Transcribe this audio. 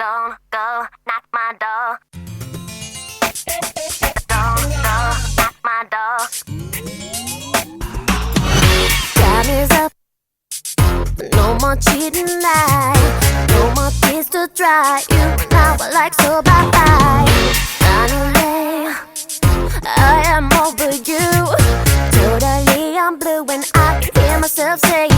Don't go, knock my door. Don't go, knock my door. Time is up. No more cheating lies. No more tears to dry. You now I like so bye-bye. Finally, I am over you. Totally I'm blue when I hear myself say